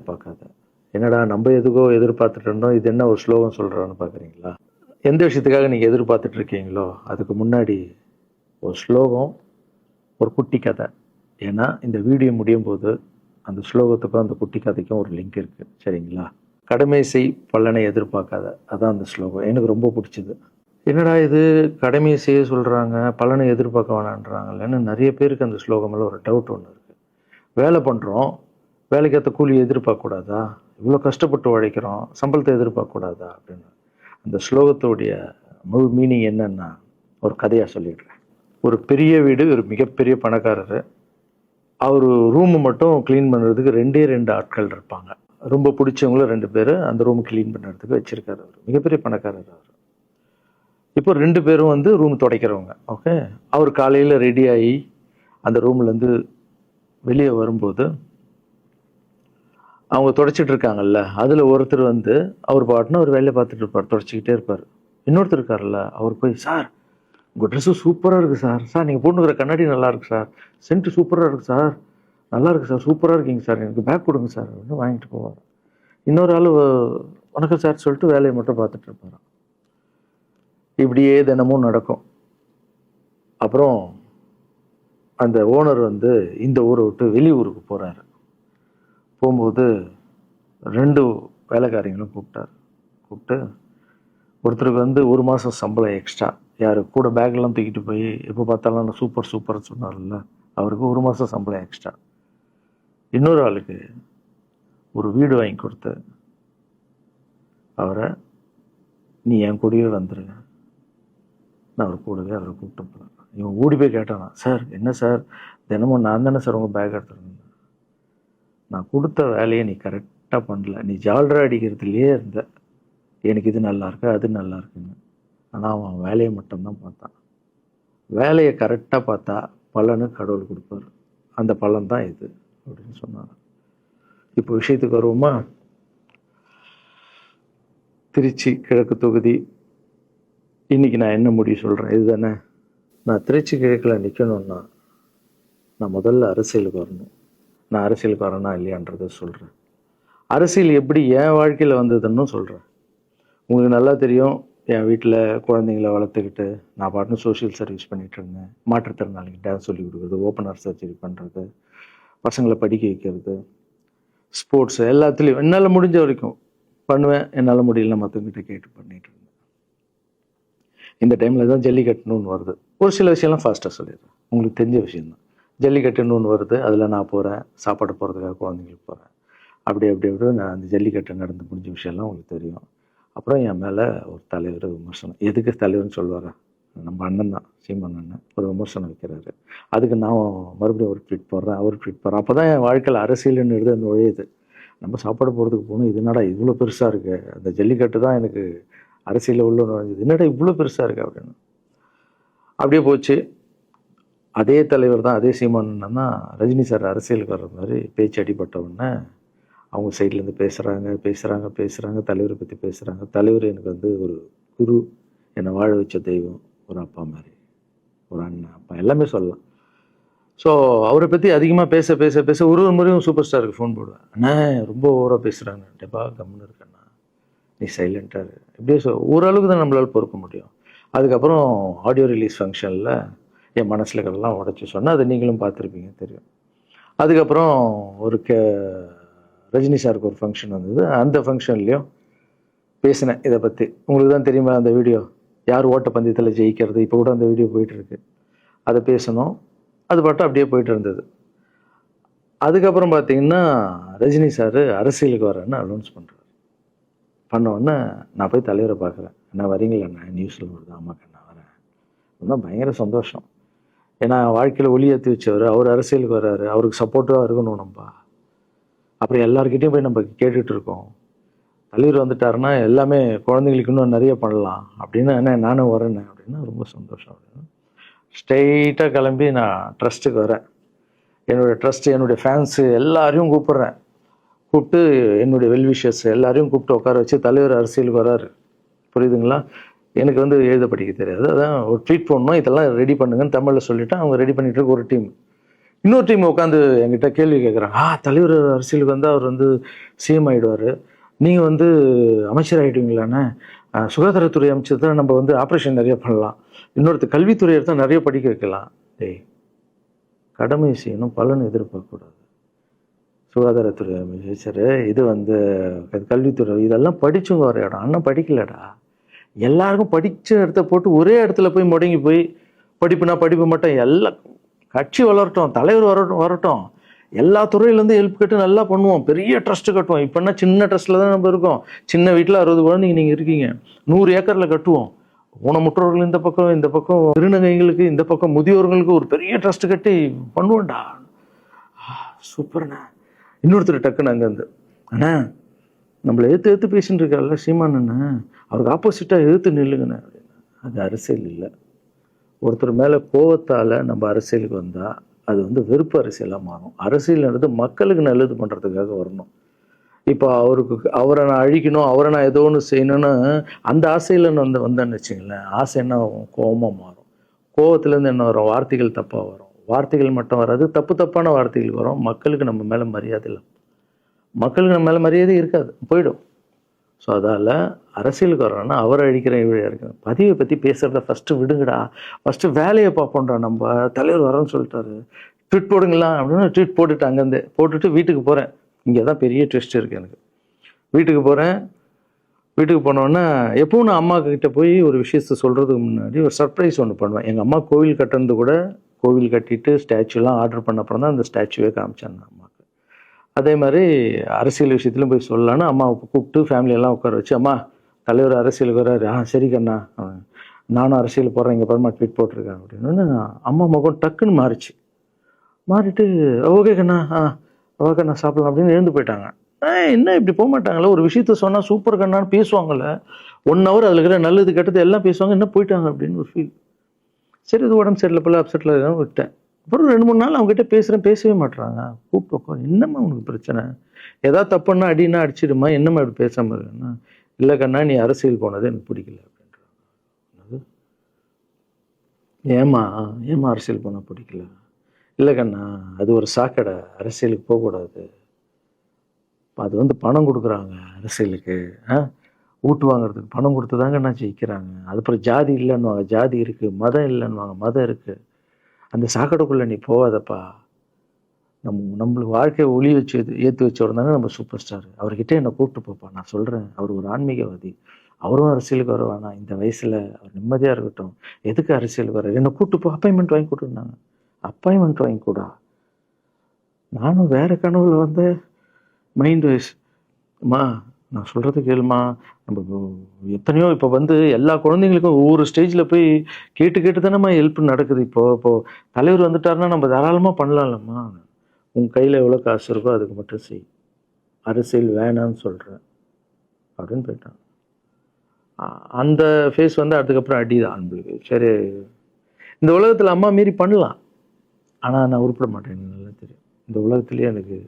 எதிர்பார்க்காத. என்னடா நம்ம எதுக்கோ எதிர்பார்த்துட்டு இருந்தோம், இது என்ன ஒரு ஸ்லோகம் சொல்கிறான்னு பார்க்குறீங்களா? எந்த விஷயத்துக்காக நீங்கள் எதிர்பார்த்துட்டு இருக்கீங்களோ அதுக்கு முன்னாடி ஒரு ஸ்லோகம், ஒரு குட்டி கதை. ஏன்னா இந்த வீடியோ முடியும் போது அந்த ஸ்லோகத்துக்கும் அந்த குட்டி கதைக்கும் ஒரு லிங்க் இருக்குது, சரிங்களா? கடமை செய் பலனை எதிர்பார்க்காத, அதான் அந்த ஸ்லோகம். எனக்கு ரொம்ப பிடிச்சிது. என்னடா இது கடமையை செய்ய சொல்கிறாங்க, பலனை எதிர்பார்க்க வேணான்றாங்கல்லன்னு நிறைய பேருக்கு அந்த ஸ்லோகம் மேலே ஒரு டவுட் ஒன்று இருக்குது. வேலை பண்ணுறோம், வேலைக்கேற்ற கூலியை எதிர்பார்க்கக்கூடாதா? இவ்வளோ கஷ்டப்பட்டு உழைக்கிறோம், சம்பளத்தை எதிர்பார்க்கக்கூடாதா அப்படின்னு. அந்த ஸ்லோகத்தோடைய முழு மீனிங் என்னன்னா ஒரு கதையாக சொல்லிடுறேன். ஒரு பெரிய வீடு, ஒரு மிகப்பெரிய பணக்காரர். அவர் ரூமு மட்டும் க்ளீன் பண்ணுறதுக்கு 2 ஆட்கள் இருப்பாங்க. ரொம்ப பிடிச்சவங்களும் 2 பேர் அந்த ரூம் க்ளீன் பண்ணுறதுக்கு வச்சுருக்காரு. அவர் மிகப்பெரிய பணக்காரர். அவர் இப்போ 2 பேரும் வந்து ரூம் துடைக்கிறவங்க. ஓகே, அவர் காலையில் ரெடி ஆகி அந்த ரூம்லேருந்து வெளியே வரும்போது அவங்க துடைச்சிட்டு இருக்காங்கல்ல, அதில் ஒருத்தர் வந்து அவர் பாட்டுன்னு ஒரு வேலையை பார்த்துட்டு இருப்பார், துடைச்சிக்கிட்டே இருப்பார். இன்னொருத்தர் இருக்கார்ல, அவர் போய், சார் உங்கள் ட்ரெஸ்ஸு சூப்பராக இருக்குது சார், சார் நீங்கள் போட்டுக்கிற கண்ணாடி நல்லா இருக்குது சார், சென்ட்டு சூப்பராக இருக்குது சார், நல்லா இருக்குது சார், சூப்பராக இருக்கீங்க சார், எனக்கு பேக் கொடுங்க சார் அப்படின்னு வாங்கிட்டு போவார். இன்னொரு ஆள் வணக்கம் சார் சொல்லிட்டு வேலையை மட்டும் பார்த்துட்டு இருப்பாராம். இப்படியே தினமும் நடக்கும். அப்புறம் அந்த ஓனர் வந்து இந்த ஊரை விட்டு வெளியூருக்கு போகிறாரு. போகும்போது 2 வேலைக்காரங்களும் கூப்பிட்டு ஒருத்தருக்கு வந்து 1 மாதம் சம்பளம் எக்ஸ்ட்ரா, யார் கூட பேக்லாம் தூக்கிட்டு போய் எப்போ பார்த்தாலும் நான் சூப்பர் சூப்பர்னு சொன்னார்ல, அவருக்கு 1 மாதம் சம்பளம் எக்ஸ்ட்ரா. இன்னொரு ஆளுக்கு ஒரு வீடு வாங்கி கொடுத்து அவரை, நீ என் கூடவே வந்துருங்க, நான் அவர் கூடவே அவரை கூப்பிட்டு போகிறேன். இவன் ஓடி போய் கேட்டானா, சார் என்ன சார் தினமும் நான் தானே சார் உங்கள் பேக் எடுத்துருந்தேன், நான் கொடுத்த வேலையை நீ கரெக்டாக பண்ணல, நீ ஜால்ரா அடிக்கிறதுலையே இருந்த, எனக்கு இது நல்லா இருக்கு அது நல்லா இருக்குன்னு. ஆனால் அவன் வேலையை மட்டும்தான் பார்த்தான். வேலையை கரெக்டாக பார்த்தா பலனு கடவுள் கொடுப்பார், அந்த பலன் தான் இது அப்படின்னு சொன்னாங்க. இப்போ விஷயத்துக்கு வருவோமா? திருச்சி கிழக்கு தொகுதி. இன்னைக்கு நான் என்ன முடிவு சொல்கிறேன் இதுதானே. நான் திருச்சி கிழக்கில் நிற்கணும்னா நான் முதல்ல அரசியலுக்கு வரணும். நான் அரசியலுக்கு வரேனா இல்லையான்றதை சொல்கிறேன். அரசியல் எப்படி என் வாழ்க்கையில் வந்ததுன்னு சொல்கிறேன். உங்களுக்கு நல்லா தெரியும், என் வீட்டில் குழந்தைங்கள வளர்த்துக்கிட்டு நான் பாட்டுன்னு சோஷியல் சர்வீஸ் பண்ணிகிட்டு இருந்தேன். மாற்றுத்திறனாளிக்கு டான்ஸ் சொல்லி கொடுக்குறது, ஓப்பனர் சர்ஜரி பண்ணுறது, பசங்களை படிக்க வைக்கிறது, ஸ்போர்ட்ஸு எல்லாத்துலேயும் என்னால் முடிஞ்ச வரைக்கும் பண்ணுவேன். என்னால் முடியல மற்றவங்கிட்ட கேட்டு பண்ணிகிட்டு இருந்தேன். இந்த டைமில் தான் ஜல்லிக்கட்டுன்னு வருது. ஒரு சில விஷயம்லாம் ஃபாஸ்ட்டாக சொல்லிடுறேன், உங்களுக்கு தெரிஞ்ச விஷயந்தான். ஜல்லிக்கட்டுன்னு ஒன்று வருது, அதில் நான் போகிறேன், சாப்பாடு போகிறதுக்காக குழந்தைங்களுக்கு போகிறேன். அப்படி நான் அந்த ஜல்லிக்கட்டு நடந்து முடிஞ்ச விஷயம்லாம் உங்களுக்கு தெரியும். அப்புறம் என் மேலே ஒரு தலைவர் விமர்சனம், எதுக்கு தலைவர்னு சொல்லுவாரா, நம்ம அண்ணன் தான், சீமான் அண்ணன் ஒரு விமர்சனம் வைக்கிறாரு. அதுக்கு நான் மறுபடியும் ஒரு ட்வீட் போடுறேன், அவர் ட்வீட் போடுறேன். அப்போ தான் என் வாழ்க்கையில் அரசியல்னு எடுத்து அந்த நுழையுது. நம்ம சாப்பாடு போகிறதுக்கு போகணும், இது என்னடா இவ்வளோ பெருசாக இருக்குது, அந்த ஜல்லிக்கட்டு தான் எனக்கு அரசியலில் உள்ள நுழைஞ்சது, என்னடா இவ்வளோ பெருசாக இருக்குது அப்படின்னு. அப்படியே போச்சு. அதே தலைவர் தான், அதே சீமான் அண்ணன் தான் ரஜினி சார் அரசியலுக்கு வர்ற மாதிரி பேச்சு அடிபட்ட உடனே அவங்க சைட்லேருந்து பேசுகிறாங்க, தலைவரை பற்றி பேசுகிறாங்க. தலைவர் எனக்கு வந்து ஒரு குரு, என்னை வாழ வச்ச தெய்வம், ஒரு அப்பா மாதிரி, ஒரு அண்ணன், அப்பா எல்லாமே சொல்லலாம். ஸோ அவரை பற்றி அதிகமாக பேச ஒரு முறையும் சூப்பர் ஸ்டாருக்கு ஃபோன் போடுவேன், அண்ணா ரொம்ப ஓவராக பேசுகிறாங்க, டெப்பா கம்முன்னு இருக்கண்ணா, நீ சைலண்ட்டாக இப்படியே ஓரளவுக்கு தான் நம்மளால் பொறுக்க முடியும். அதுக்கப்புறம் ஆடியோ ரிலீஸ் ஃபங்க்ஷனில் என் மனசில் இருக்கிறதெல்லாம் உடச்சி சொன்னேன், அதை நீங்களும் பார்த்துருப்பீங்க, தெரியும். அதுக்கப்புறம் ஒரு ரஜினி சாருக்கு ஒரு ஃபங்க்ஷன் வந்தது, அந்த ஃபங்க்ஷன்லேயும் பேசினேன் இதை பற்றி. உங்களுக்கு தான் தெரியுமா அந்த வீடியோ, யார் ஓட்டப்பந்தயத்தில் ஜெயிக்கிறது, இப்போ கூட அந்த வீடியோ போயிட்டுருக்கு. அதை பேசணும், அது பாட்டு அப்படியே போயிட்டு இருந்தது. அதுக்கப்புறம் பார்த்தீங்கன்னா ரஜினி சார் அரசியலுக்கு வரேன்னு அனௌன்ஸ் பண்ணுறாரு. பண்ணோடனே நான் போய் தலைவரை பார்க்குறேன், என்ன வரீங்களா, நான் நியூஸில் வருது, ஆமாக்கா நான் வரேன். இன்னும் பயங்கர சந்தோஷம். ஏன்னா வாழ்க்கையில் ஒளி ஏற்றி வச்சவர், அவர் அரசியலுக்கு வர்றாரு, அவருக்கு சப்போர்ட்டிவாக இருக்கணும் நம்ம. அப்புறம் எல்லாருக்கிட்டையும் போய் நம்ம கேட்டுட்டு இருக்கோம், தலைவர் வந்துட்டாருன்னா எல்லாமே குழந்தைங்களுக்கு இன்னும் நிறைய பண்ணலாம் அப்படின்னு, என்ன நானும் வரேன்னு அப்படின்னா ரொம்ப சந்தோஷம் அப்படின்னு ஸ்ட்ரெயிட்டாக கிளம்பி நான் ட்ரஸ்ட்டுக்கு வரேன். என்னுடைய ட்ரஸ்ட்டு, என்னுடைய ஃபேன்ஸு எல்லாரையும் கூப்பிட்டு என்னுடைய வெல்விஷர்ஸ் எல்லாரையும் கூப்பிட்டு உட்கார வச்சு தலைவர் அரசியலுக்கு வராரு. புரியுதுங்களா? எனக்கு வந்து எழுத படிக்க தெரியாது, அதான் ஒரு ட்வீட் பண்ணணும், இதெல்லாம் ரெடி பண்ணுங்கன்னு தமிழில் சொல்லிவிட்டு அவங்க ரெடி பண்ணிட்டு இருக்க ஒரு டீம். இன்னொரு டீம் உட்காந்து என்கிட்ட கேள்வி கேட்குறாங்க, தலைவர் அரசியலுக்கு வந்து அவர் வந்து சிஎம் ஆகிடுவார், நீங்கள் வந்து அமைச்சர் ஆகிடுவீங்களாண்ணே, சுகாதாரத்துறை அமைச்சர் தான் நம்ம வந்து ஆப்ரேஷன் நிறைய பண்ணலாம், இன்னொருத்தர் கல்வித்துறை எடுத்தால் நிறைய படிக்க வைக்கலாம். டேய், கடமை செய்யணும், பலன் எதிர்பார்க்கக்கூடாது. சுகாதாரத்துறை அமைச்சர், இது வந்து கல்வித்துறை, இதெல்லாம் படிச்சவங்க வர இடம். அண்ணன் படிக்கலடா. எல்லாருக்கும் படித்த இடத்த போட்டு ஒரே இடத்துல போய் முடங்கி போய் படிப்புனா படிப்பு மட்டும், எல்லாம் கட்சி வளரட்டும், தலைவர் வரட்டும், எல்லா துறையிலேருந்து ஹெல்ப் கட்டு நல்லா பண்ணுவோம், பெரிய ட்ரஸ்ட்டு கட்டுவோம். இப்போனா சின்ன ட்ரஸ்ட்டில் தான் நம்ம இருக்கோம். சின்ன வீட்டில் 60 குழந்தைங்க நீங்கள் இருக்கீங்க, 100 ஏக்கரில் கட்டுவோம். ஊனமுற்றோர்கள் இந்த பக்கம் திருநங்கைகளுக்கு, இந்த பக்கம் முதியோர்களுக்கு ஒரு பெரிய ட்ரஸ்ட் கட்டி பண்ணுவோம்டா. சூப்பர்ண்ணா. இன்னொருத்தர் டக்குன்னு அங்கேருந்து, அண்ணா நம்மளை ஏற்று பேசின்னு இருக்கார்ல சீமான் அண்ணன், அவருக்கு ஆப்போசிட்டாக எதிர்த்து நில்லுங்கண்ணே அப்படின்னு. அது அரசியல் இல்லை. ஒருத்தர் மேலே கோவத்தால் நம்ம அரசியலுக்கு வந்தால் அது வந்து வெறுப்பு அரசியலாக மாறும். அரசியல்ன்றது மக்களுக்கு நல்லது பண்ணுறதுக்காக வரணும். இப்போ அவரை நான் அழிக்கணும், அவரை நான் ஏதோ ஒன்று செய்யணும்னு அந்த ஆசையில் வந்தேன்னு வச்சுங்களேன், ஆசை என்ன ஆகும், கோபமாக மாறும். கோவத்துலேருந்து என்ன வரும், வார்த்தைகள் தப்பாக வரும். வார்த்தைகள் மட்டும் வராது, தப்பான வார்த்தைகள் வரும். மக்களுக்கு நம்ம மேலே மரியாதை இல்லை, மக்களுக்கு நம்ம மேலே மரியாதை இருக்காது, போயிடும். ஸோ அதால் அரசியலுக்கு வரோன்னா அவரை அழிக்கிற இவழியாக இருக்கு. பதிவை பற்றி பேசுகிறத ஃபஸ்ட்டு விடுங்கடா, ஃபஸ்ட்டு வேலையை பார்ப்போம்டா. நம்ம தலைவர் வரோன்னு சொல்லிட்டாரு, ட்வீட் போடுங்களா அப்படின்னு ட்வீட் போட்டுட்டு அங்கேருந்து போட்டுட்டு வீட்டுக்கு போகிறேன். இங்கே தான் பெரிய ட்விஸ்ட் இருக்குது எனக்கு. வீட்டுக்கு போகிறேன். வீட்டுக்கு போனோன்னா எப்பவும் நான் அம்மா கிட்ட போய் ஒரு விஷயத்த சொல்கிறதுக்கு முன்னாடி ஒரு சர்ப்ரைஸ் ஒன்று பண்ணுவேன். எங்கள் அம்மா கோவில் கட்டுறது கூட, கோவில் கட்டிட்டு ஸ்டாச்சுலாம் ஆர்டர் பண்ண அப்புறம் தான் அந்த ஸ்டாச்சுவே காமிச்சாங்க அம்மாவுக்கு. அதே மாதிரி அரசியல் விஷயத்துலையும் போய் சொல்லலான்னு அம்மாவை கூப்பிட்டு ஃபேமிலியெல்லாம் உட்கார வச்சு, அம்மா தலைவர் அரசியலுக்கு வர்றாரு, சரி கண்ணா, நானும் அரசியல் போடுறேன், இங்கே பரமா ட்வீட் போட்டிருக்கேன் அப்படின்னு. அம்மா முகம் டக்குன்னு மாறிட்டு ஓகே கண்ணா, ஓகே நான் சாப்பிடலாம் அப்படின்னு எழுந்து போயிட்டாங்க. என்ன இப்படி போக மாட்டாங்களே, ஒரு விஷயத்த சொன்னால் சூப்பர் கண்ணான்னு பேசுவாங்கள்ல, 1 hour அதில் இருக்கிற நல்லது கெட்டது எல்லாம் பேசுவாங்க, என்ன போயிட்டாங்க அப்படின்னு ஒரு ஃபீல். சரி, இது உடம்பு சரியில்லை போல, அப்செட்டில் இருக்கான்னு விட்டேன். அப்புறம் 2-3 நாள் அவங்ககிட்ட பேசவே மாட்டுறாங்க. கூப்பிட்டு, என்னம்மா உனக்கு பிரச்சனை, ஏதாவது தப்புன்னா அடின்னா அடிச்சிடுமா, என்னம்மா இப்படி பேசாமல் இருக்குன்னா, இல்லை கண்ணா நீ அரசியல் போனது எனக்கு பிடிக்கல அப்படின்றாங்க. ஏமா அரசியல் போனால் பிடிக்கல? இல்லை கண்ணா, அது ஒரு சாக்கடை, அரசியலுக்கு போகக்கூடாது, அது வந்து பணம் கொடுக்குறாங்க அரசியலுக்கு, ஓட்டு வாங்குறதுக்கு பணம் கொடுத்து தாங்க நான் ஜெயிக்கிறாங்க. அதுக்கப்புறம் ஜாதி இல்லைன்னுவாங்க, ஜாதி இருக்குது, மதம் இல்லைன்னுவாங்க, மதம் இருக்குது. அந்த சாக்கடைக்குள்ளே நீ போகாதப்பா. நம்மளுக்கு வாழ்க்கையை ஒளி வச்சு ஏற்றி வச்சவர் தாங்க நம்ம சூப்பர் ஸ்டார். அவர்கிட்ட என்னை கூப்பிட்டு போப்பா, நான் சொல்கிறேன், அவர் ஒரு ஆன்மீகவாதி, அவரும் அரசியலுக்கு வருவானா, இந்த வயசில் அவர் நிம்மதியாக இருக்கட்டும், எதுக்கு அரசியலுக்கு வர்றாரு, என்னை கூப்பிட்டு போ, அப்பாயின்மெண்ட் வாங்கி கொடுத்துருந்தாங்க. அப்பாயின்மெண்ட் வாங்கி கூடா? நானும் வேறு கனவுல வந்து மைண்ட் வைஸ், அம்மா நான் சொல்கிறது கேளுமா, நம்ம எத்தனையோ இப்போ வந்து எல்லா குழந்தைங்களுக்கும் ஒவ்வொரு ஸ்டேஜில் போய் கேட்டு தானேம்மா ஹெல்ப் நடக்குது. இப்போது தலைவர் வந்துட்டாருன்னா நம்ம தாராளமாக பண்ணலாம்லம்மா, உன் கையில் எவ்வளோ காசு இருக்கோ அதுக்கு மட்டும் செய், அரசியல் வேணான்னு சொல்கிறேன் அப்படின்னு போயிட்டான். அந்த ஃபேஸ் வந்து அதுக்கப்புறம் அடிதான் நம்மளுக்கு. சரி, இந்த உலகத்தில் அம்மா மீறி பண்ணலாம், ஆனால் நான் உருப்பிட மாட்டேன், எனக்கு நல்லா தெரியும். இந்த உலகத்துலேயே எனக்கு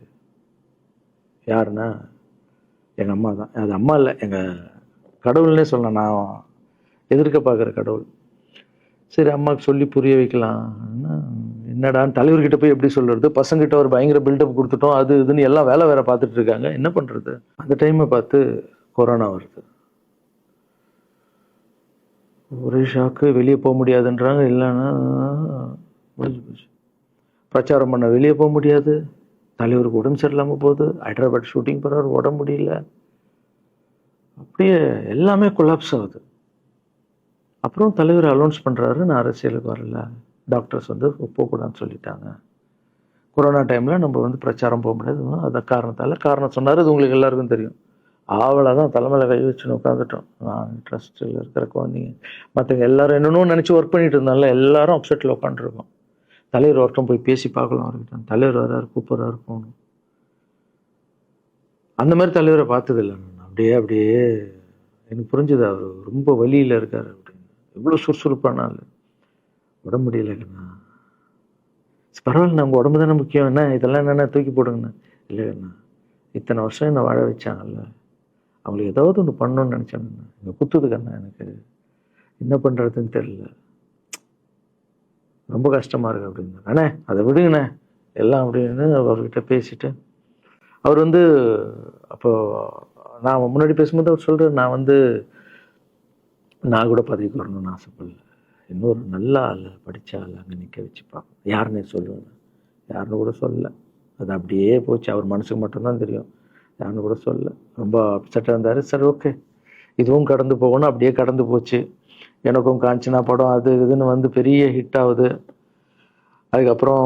யாருன்னா எங்கள் அம்மா தான். அது அம்மா இல்லை, எங்கள் கடவுள்னே சொல்லலாம், நான் எதிர்க்க பார்க்குற கடவுள். சரி, அம்மாவுக்கு சொல்லி புரிய வைக்கலாம், என்னடான்னு தலைவர்கிட்ட போய் எப்படி சொல்கிறது, பசங்கிட்ட ஒரு பயங்கர பில்டப் கொடுத்துட்டோம், அது இதுன்னு எல்லாம் வேலை வேற பார்த்துட்டு இருக்காங்க, என்ன பண்ணுறது. அந்த டைமை பார்த்து கொரோனா வருது. ஒரே ஷாக்கு, வெளியே போக முடியாதுன்றாங்க, இல்லைன்னா முடிஞ்சு போச்சு. பிரச்சாரம் பண்ண வெளியே போக முடியாது, தலைவருக்கு உடம்பு சரியில்லாமல் போகுது, ஹைதராபாத் ஷூட்டிங் போகிறாரு, உடம்பு முடியல, அப்படியே எல்லாமே கொலாப்ஸ் ஆகுது. அப்புறம் தலைவர் அலௌன்ஸ் பண்ணுறாரு, நான் அரசியலுக்கு வரல, டாக்டர்ஸ் வந்து போகக்கூடாதுன்னு சொல்லிட்டாங்க, கொரோனா டைமில் நம்ம வந்து பிரச்சாரம் போக முடியாது, அந்த காரணம் சொன்னார். இது உங்களுக்கு எல்லாருக்கும் தெரியும். ஆவலை தான் தலைமையில் கை வச்சுன்னு உட்காந்துட்டோம். நான் ட்ரஸ்ட்டில் இருக்கிற குழந்தைங்க மற்றவங்க எல்லாரும் என்னென்னோ நினச்சி ஒர்க் பண்ணிட்டு இருந்தால எல்லாரும் அப்செட்டில் உட்காந்துருக்கோம். தலைவர் ஒருத்தம் போய் பேசி பார்க்கலாம் அவர்கிட்ட, தலைவர் வர்றாரு, கூப்பிட்றாரு, போகணும். அந்த மாதிரி தலைவரை பார்த்ததில்லை நான். அப்படியே எனக்கு புரிஞ்சுது, அவர் ரொம்ப வலியில் இருக்கார் அப்படின்னு. எவ்வளோ சுறுசுறுப்பான ஆள், உடம்பு முடியலைங்கண்ணா. பரவாயில்ல, உங்கள் உடம்பு தானே முக்கியம், என்ன இதெல்லாம் என்னென்ன தூக்கி போடுங்கண்ணா. இல்லைங்கண்ணா, இத்தனை வருஷம் என்னை வாழ வச்சாங்கல்ல, அவங்களுக்கு ஏதாவது ஒன்று பண்ணணும்னு நினச்சாங்கண்ணா, இங்கே குத்துதுக்கண்ணா, எனக்கு என்ன பண்ணுறதுன்னு தெரியல, ரொம்ப கஷ்டமாக இருக்குது அப்படின்னா. அண்ணே அதை விடுங்கண்ணே, எல்லாம் அப்படின்னு அவர்கிட்ட பேசிட்டு அவர் வந்து அப்போ நான் முன்னாடி பேசும்போது அவர் சொல்கிறார், நான் கூட பதவிக்கு வரணும்னு ஆசைப்படல, இன்னொரு நல்ல ஆள் படித்த ஆள் அங்கே நிற்க வச்சு பார்க்கணும். யாருன்னே சொல்லுவேன், யாருன்னு கூட சொல்லல. அது அப்படியே போச்சு. அவர் மனசுக்கு மட்டும்தான் தெரியும், யாருன்னு கூட சொல்லல. ரொம்ப அப்செட்டாக இருந்தார். சரி ஓகே, இதுவும் கடந்து போகணும். அப்படியே கடந்து போச்சு. எனக்கும் காஞ்சனா படம் அது இதுன்னு வந்து பெரிய ஹிட் ஆகுது. அதுக்கப்புறம்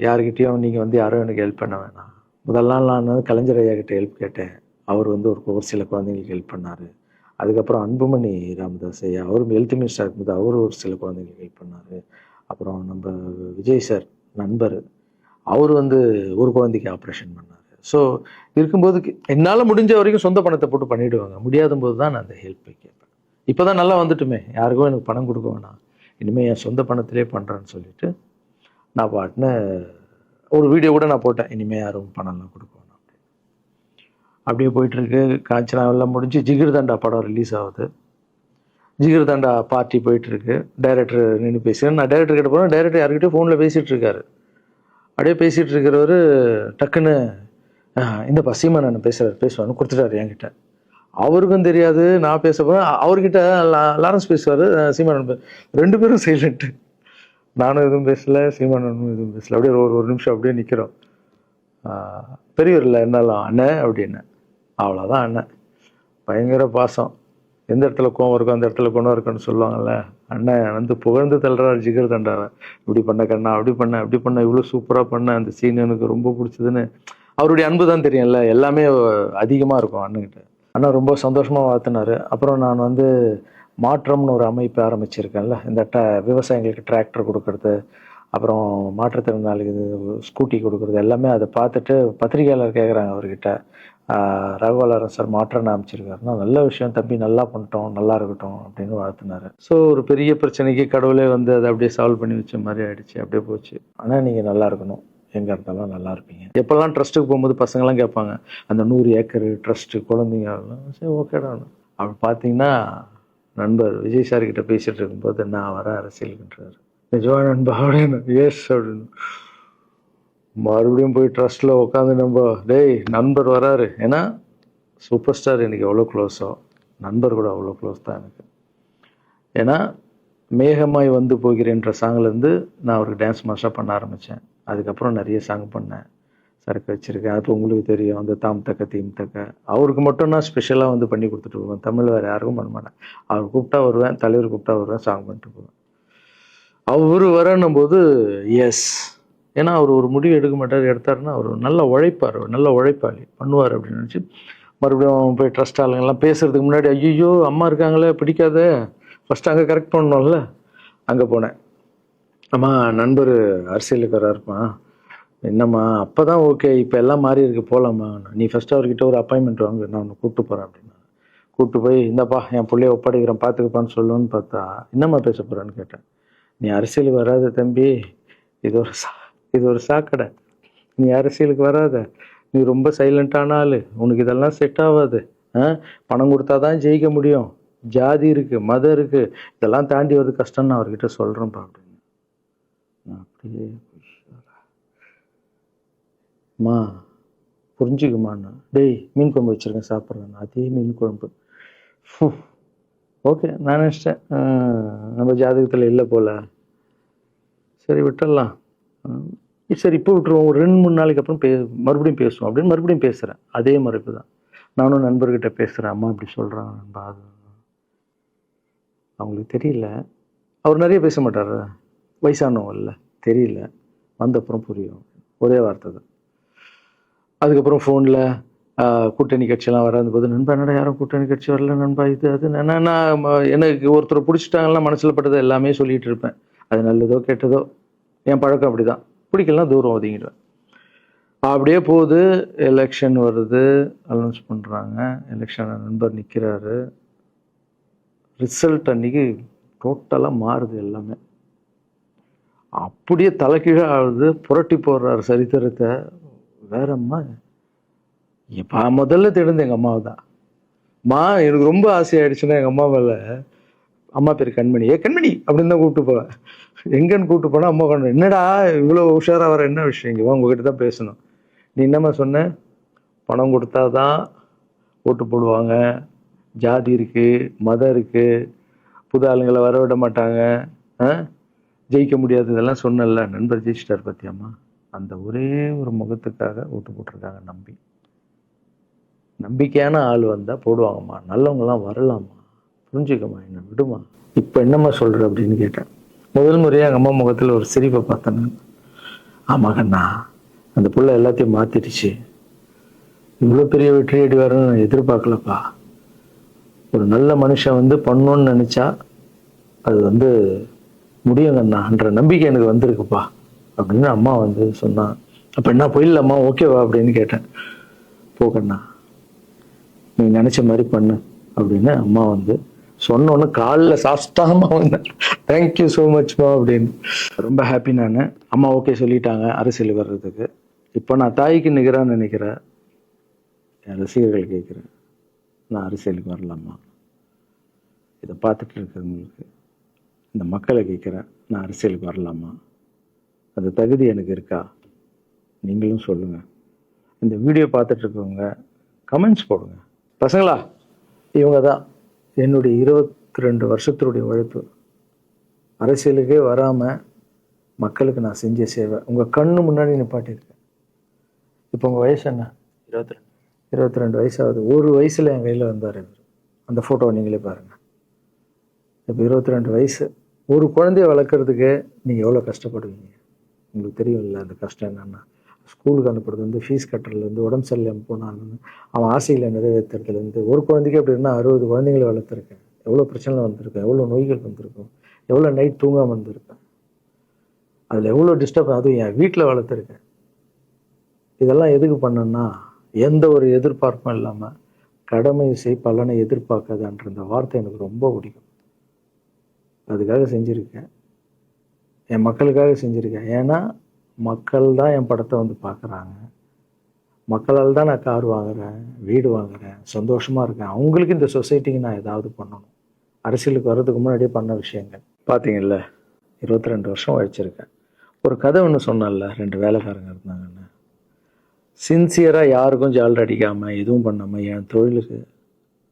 யாருக்கிட்டேயும் நீங்கள் யாரும் எனக்கு ஹெல்ப் பண்ண வேணாம். முதல் நாள் நான் வந்து கலைஞர் ஐயா கிட்ட ஹெல்ப் கேட்டேன். அவர் வந்து ஒரு சில குழந்தைங்களுக்கு ஹெல்ப் பண்ணார். அதுக்கப்புறம் அன்புமணி ராமதாஸ் ஐயா, அவரும் ஹெல்த் மினிஸ்டர் இருக்கும்போது அவரும் ஒரு சில குழந்தைங்களுக்கு ஹெல்ப் பண்ணார். அப்புறம் நம்ம விஜய் சார் நண்பர், அவர் வந்து ஒரு குழந்தைக்கு ஆப்ரேஷன் பண்ணார். ஸோ இருக்கும்போது என்னால் முடிஞ்ச வரைக்கும் சொந்த பணத்தை போட்டு பண்ணிவிடுவாங்க. முடியாத போது தான் நான் அந்த ஹெல்ப்பை கேட்பேன். இப்போ தான் நல்லா வந்துட்டுமே, யாருக்கும் எனக்கு பணம் கொடுக்க வேணாம், இனிமேல் என் சொந்த பணத்திலே பண்ணுறேன்னு சொல்லிட்டு நான் பாட்டுன்னு ஒரு வீடியோ கூட நான் போட்டேன், இனிமேல் யாரும் பணம்லாம் கொடுக்க வேணாம். அப்படியே போயிட்டுருக்கு. காஞ்சனா எல்லாம் முடிஞ்சு ஜிகிர் தண்டா படம் ரிலீஸ் ஆகுது. ஜிகிர் தண்டா பார்ட்டி போயிட்டுருக்கு. டைரக்டர் நின்று பேசுகிறேன். நான் டைரக்டர் கிட்ட போகிறேன். டைரக்டர் யார்கிட்டயும் ஃபோனில் பேசிகிட்டு இருக்காரு. அப்படியே பேசிகிட்டு இருக்கிறவர் டக்குன்னு இந்த சீமான் பேசுவான்னு கொடுத்துட்டாரு என்கிட்ட. அவருக்கும் தெரியாது நான் பேச போகிறேன். அவர்கிட்ட லாரன்ஸ் பேசுவார், சீமான் ரெண்டு பேரும் சைலண்ட்டு. நானும் எதுவும் பேசலை, சீமானும் எதுவும் பேசலை. அப்படியே ஒரு நிமிஷம் அப்படியே நிற்கிறோம். பெரியவர் இல்லை என்னாலும் அண்ணன் அப்படின்னு, அவ்வளோதான் அண்ணன். பயங்கர பாசம். எந்த இடத்துல கோவம் இருக்கும் அந்த இடத்துல குணம் இருக்குன்னு சொல்லுவாங்கள்ல. அண்ணன் வந்து புகழ்ந்து தள்ளுறாரு ஜிகர் தண்டாவை. இப்படி பண்ண கண்ணா, அப்படி பண்ண இவ்வளோ சூப்பராக பண்ண, அந்த சீன் எனக்கு ரொம்ப பிடிச்சதுன்னு. அவருடைய அன்பு தான் தெரியும்ல, எல்லாமே அதிகமாக இருக்கும் அண்ணன்கிட்ட. அண்ணா ரொம்ப சந்தோஷமாக வாழ்த்தினார். அப்புறம் நான் வந்து மாற்றம்னு ஒரு அமைப்பு ஆரம்பிச்சிருக்கேன்ல, இந்த விவசாயிகளுக்கு டிராக்டர் கொடுக்கறது, அப்புறம் மாற்றுத்திறனாளிக்கு ஸ்கூட்டி கொடுக்குறது, எல்லாமே அதை பார்த்துட்டு பத்திரிகையாளர் கேட்குறாங்க அவர்கிட்ட, ரகுவலரன் சார் மாற்றம்னு அமைச்சிருக்காருன்னா, நல்ல விஷயம் தம்பி, நல்லா பண்ணிட்டோம், நல்லா இருக்கட்டும் அப்படின்னு வாழ்த்தினார். ஸோ ஒரு பெரிய பிரச்சனைக்கு கடவுளே வந்து அதை அப்படியே சால்வ் பண்ணி வச்ச மாதிரி ஆயிடுச்சு. அப்படியே போச்சு. ஆனால் நீங்கள் நல்லா இருக்கணும், எங்கே இருந்தாலும் நல்லா இருப்பீங்க. எப்போல்லாம் ட்ரஸ்ட்டுக்கு போகும்போது பசங்கள்லாம் கேட்பாங்க, அந்த 100 ஏக்கர் ட்ரஸ்ட்டு குழந்தைங்க, சரி ஓகேடா. அப்படி பார்த்தீங்கன்னா நண்பர் விஜய் சார் கிட்ட பேசிட்டு இருக்கும்போது நான் வர அரசியலுக்குன்றாரு. நிஜமா நண்பா அப்படின்னு, எஸ் அப்படின்னு. மறுபடியும் போய் ட்ரஸ்ட்டில் உட்காந்து நம்ம டேய் நண்பர் வராரு. ஏன்னா சூப்பர் ஸ்டார் எனக்கு எவ்வளோ க்ளோஸோ நண்பர் கூட அவ்வளோ க்ளோஸ் தான் எனக்கு. ஏன்னா மேகமாய் வந்து போகிறேன்ற சாங்லேருந்து நான் அவருக்கு டான்ஸ் மாஸ்டராக பண்ண ஆரம்பித்தேன். அதுக்கப்புறம் நிறைய சாங் பண்ணேன், சரக்கு வச்சுருக்கேன். அப்போ உங்களுக்கு தெரியும், அந்த தாம் தக்க தீம் தக்க அவருக்கு மட்டும் நான் ஸ்பெஷலாக வந்து பண்ணி கொடுத்துட்டு போவேன். தமிழ் வேறு யாருக்கும் பண்ண மாட்டேன். அவர் கூப்பிட்டா வருவேன், தலைவர் கூப்பிட்டா வருவேன், சாங் பண்ணிட்டு போவேன். அவர் வரணும் போது எஸ், ஏன்னா அவர் ஒரு முடிவு எடுக்க மாட்டார், எடுத்தாருன்னா அவர் நல்லா உழைப்பார், நல்ல உழைப்பாளி பண்ணுவார் அப்படின்னு நினச்சி மறுபடியும் போய் ட்ரஸ்ட் ஆளுங்கெல்லாம் பேசுறதுக்கு முன்னாடி, ஐயோ அம்மா இருக்காங்களே பிடிக்காத, ஃபஸ்ட்டு அங்கே கரெக்ட் பண்ணணும்ல, அங்கே போனேன். அம்மா நண்பர் அரசியலுக்கு வராருமா, என்னம்மா அப்போ தான் ஓகே, இப்போ எல்லாம் மாறி இருக்கு, போகலாமா, நீ ஃபஸ்ட்டு அவர்கிட்ட ஒரு அப்பாயின்மெண்ட் வாங்க, நான் உன்னை கூப்பிட்டு போகிறேன் அப்படின்னா. கூப்பிட்டு போய் இந்தப்பா என் பிள்ளைய ஒப்படைக்கிறேன் பார்த்துக்கப்பான்னு சொல்லுன்னு பார்த்தா, என்னம்மா பேச போகிறேன்னு கேட்டேன். நீ அரசியலுக்கு வராத தம்பி, இது ஒரு சாக்கடை, நீ அரசியலுக்கு வராத, நீ ரொம்ப சைலண்டான ஆள், உனக்கு இதெல்லாம் செட் ஆகாது, பணம் கொடுத்தா தான் ஜெயிக்க முடியும், ஜாதி இருக்குது, மதம் இருக்குது, இதெல்லாம் தாண்டி வருது கஷ்டம்னு நான் அவர்கிட்ட சொல்கிறேன்ப்பா அப்படின்னு. அப்படியே மா புரிஞ்சுக்குமாண்ணா, டேய் மீன் குழம்பு வச்சுருக்கேன் சாப்பிட்றேன், அதே மீன் குழம்பு. ஓகே நான் நினச்சிட்டேன் நம்ம ஜாதகத்தில் இல்லை போல், சரி விட்டுடலாம், சரி இப்போ விட்டுருவோம், ஒரு 2-3 நாளைக்கு அப்புறம் மறுபடியும் பேசுவோம் அப்படின்னு மறுபடியும் பேசுகிறேன். அதே மறுப்பு தான். நானும் நண்பர்கிட்ட பேசுகிறேன், அம்மா இப்படி சொல்கிறாங்க நண்பா, அது அவங்களுக்கு தெரியல, அவர் நிறைய பேச மாட்டார், வயசானவங்க இல்லை, தெரியல, வந்தப்புறம் புரியும், ஒரே வார்த்தை தான். அதுக்கப்புறம் ஃபோனில் கூட்டணி கட்சியெல்லாம் வராது போது, நண்பா என்னடா யாரும் கூட்டணி கட்சி வரல நண்பா, இது அது நான் எனக்கு ஒருத்தர் பிடிச்சிட்டாங்கலாம் மனசில் பட்டதை எல்லாமே சொல்லிகிட்டு இருப்பேன். அது நல்லதோ கெட்டதோ, என் பழக்கம் அப்படி தான், பிடிக்கலாம் தூரம் ஒதுங்கிடுவேன். அப்படியே போகுது. எலெக்ஷன் வருது, அனௌன்ஸ் பண்ணுறாங்க, எலெக்ஷன் நண்பர் நிற்கிறாரு. ரிசல்ட் அன்றைக்கி டோட்டலாக மாறுது எல்லாமே, அப்படியே தலைகீழாக ஆகுது, புரட்டி போடுறாரு சரித்திரத்தை. வேறம்மா முதல்ல தெரிந்து எங்கள் அம்மாவை தான். எனக்கு ரொம்ப ஆசையாயிடுச்சுன்னா எங்கள் அம்மா மேலே அம்மா பேர் கண்மணி. கண்மணி அப்படின்னு தான் கூப்பிட்டு போவேன். எங்கன்னு கூப்பிட்டு போனால் அம்மா கண்ணு, என்னடா இவ்வளோ உஷாராக வர, என்ன விஷயம், இங்கே உங்ககிட்ட தான் பேசணும். நீ என்னம்மா சொன்ன, பணம் கொடுத்தாதான் ஓட்டு போடுவாங்க, ஜாதி இருக்குது, மதம் இருக்குது, புது ஆளுங்களை வர விட மாட்டாங்க, ஜெயிக்க முடியாது, இதெல்லாம் சொன்னல. நண்பர் ஜெயிச்சிட்டார் பத்தியாம்மா. அந்த ஒரே ஒரு முகத்துக்காக ஓட்டு போட்டிருக்காங்க. நம்பிக்கையான ஆள் வந்தால் போடுவாங்கம்மா, நல்லவங்களாம் வரலாமா, புரிஞ்சுக்கம்மா, என்ன விடுமா. இப்போ என்னம்மா சொல்கிற அப்படின்னு கேட்டேன். முதல் முறையாக எங்கள் அம்மா முகத்தில் ஒரு சிரிப்பை பார்த்தேன். ஆமாங்கண்ணா, அந்த புள்ள எல்லாத்தையும் மாற்றிடுச்சு, இவ்வளோ பெரிய வெற்றி அடி வரணும்னு நான் எதிர்பார்க்கலப்பா. ஒரு நல்ல மனுஷன் வந்து பண்ணணும்னு நினச்சா அது முடியுங்கண்ணான்ற நம்பிக்கை எனக்கு வந்திருக்குப்பா அப்படின்னு அம்மா சொன்னான். அப்போ என்ன போயிடலாமா, ஓகேவா அப்படின்னு கேட்டேன். போகண்ணா, நீ நினச்ச மாதிரி பண்ணு அப்படின்னு அம்மா சொன்னோன்னு காலில் சாஸ்டாமா வந்தேன். தேங்க்யூ ஸோ மச்மா அப்படின்னு. ரொம்ப ஹாப்பி நான். அம்மா ஓகே சொல்லிட்டாங்க அரசியல் வர்றதுக்கு. இப்போ நான் தாய்க்கு நிகரான்னு நினைக்கிறேன். என் ரசிகர்கள் கேட்குறேன், நான் அரசியலுக்கு வரலாமா? இதை பார்த்துட்டு இருக்கிறவங்களுக்கு, இந்த மக்களை கேட்குறேன், நான் அரசியலுக்கு வரலாமா? அந்த தகுதி எனக்கு இருக்கா? நீங்களும் சொல்லுங்கள். இந்த வீடியோ பார்த்துட்டு இருக்கவங்க கமெண்ட்ஸ் போடுங்க. பசங்களா, இவங்க தான் என்னுடைய 22 வருஷத்தினுடைய உழைப்பு. அரசியலுக்கே வராமல் மக்களுக்கு நான் செஞ்ச சேவை உங்கள் கண்ணு முன்னாடி நிப்பாட்டியிருக்கேன். இப்போ உங்கள் வயசு என்ன? 22 வயசாகுது. ஒரு வயசில் என் கையில் வந்தார் இவர். அந்த ஃபோட்டோவை நீங்களே பாருங்கள். இப்போ 22 வயசு. ஒரு குழந்தைய வளர்க்குறதுக்கு நீங்கள் எவ்வளோ கஷ்டப்படுவீங்க உங்களுக்கு தெரியும்ல. அந்த கஷ்டம் என்னென்னா, ஸ்கூலுக்கு அனுப்புறது ஃபீஸ் கட்டுறதுலேருந்து, உடம்பு சரியில்லாமல் போனாலும் அவன் ஆசையில் நிறைவேற்றுறதுலேருந்து, ஒரு குழந்தைக்கு அப்படி இருந்தால் 60 குழந்தைங்களை வளர்த்துருக்கேன். எவ்வளோ பிரச்சனை வந்திருக்கேன், எவ்வளோ நோய்கள் வந்திருக்கும், எவ்வளோ நைட் தூங்காமல் வந்திருக்கேன், அதில் எவ்வளோ டிஸ்டர்ப், அதுவும் என் வீட்டில் வளர்த்துருக்கேன். இதெல்லாம் எதுக்கு பண்ணேன்னா, எந்த ஒரு எதிர்பார்ப்பும் இல்லாமல் கடமை செய் பலனை எதிர்பார்க்காதன்ற இந்த வார்த்தை எனக்கு ரொம்ப பிடிக்கும். அதுக்காக செஞ்சுருக்கேன், என் மக்களுக்காக செஞ்சுருக்கேன். ஏன்னா மக்கள் தான் என் படத்தை பார்க்குறாங்க. மக்களால் தான் நான் கார் வாங்குகிறேன், வீடு வாங்குகிறேன், சந்தோஷமாக இருக்கேன். அவங்களுக்கு இந்த சொசைட்டிக்கு நான் ஏதாவது பண்ணணும். அரசியலுக்கு வர்றதுக்கு முன்னாடியே பண்ண விஷயங்கள் பார்த்தீங்கல்ல. 22 வருஷம் உழைச்சிருக்கேன். ஒரு கதை ஒன்று சொன்னேன்ல, 2 வேலைக்காரங்க இருந்தாங்கன்னு. சின்சியராக யாருக்கும் ஜாலர் அடிக்காமல் எதுவும் பண்ணாமல் என் தொழிலுக்கு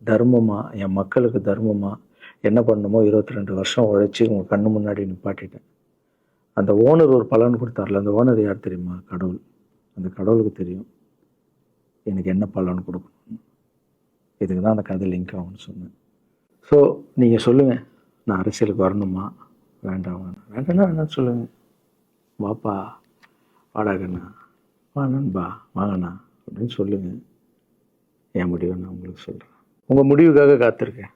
தர்மமாக, என் மக்களுக்கு தர்மமாக என்ன பண்ணணுமோ 22 வருஷம் உழைச்சி உங்கள் கண்ணு முன்னாடி நிப்பாட்டிட்டேன். அந்த ஓனர் ஒரு பலன் கொடுத்தார்ல, அந்த ஓனர் யார் தெரியுமா? கடவுள். அந்த கடவுளுக்கு தெரியும் எனக்கு என்ன பலன் கொடுக்கணும். இதுக்கு தான் அந்த கதை லிங்க் ஆகும்னு சொன்னேன். ஸோ நீங்கள் சொல்லுங்கள், நான் அரசியலுக்கு வரணுமா வேண்டாமா? வேண்டாம்னா என்னன்னு சொல்லுங்கள். வாப்பா, வாடாகண்ணா, வா நண்பா, வாங்கண்ணா அப்படின்னு சொல்லுங்கள். என் முடிவை நான் உங்களுக்கு சொல்கிறேன். உங்கள் முடிவுக்காக காத்திருக்கேன்.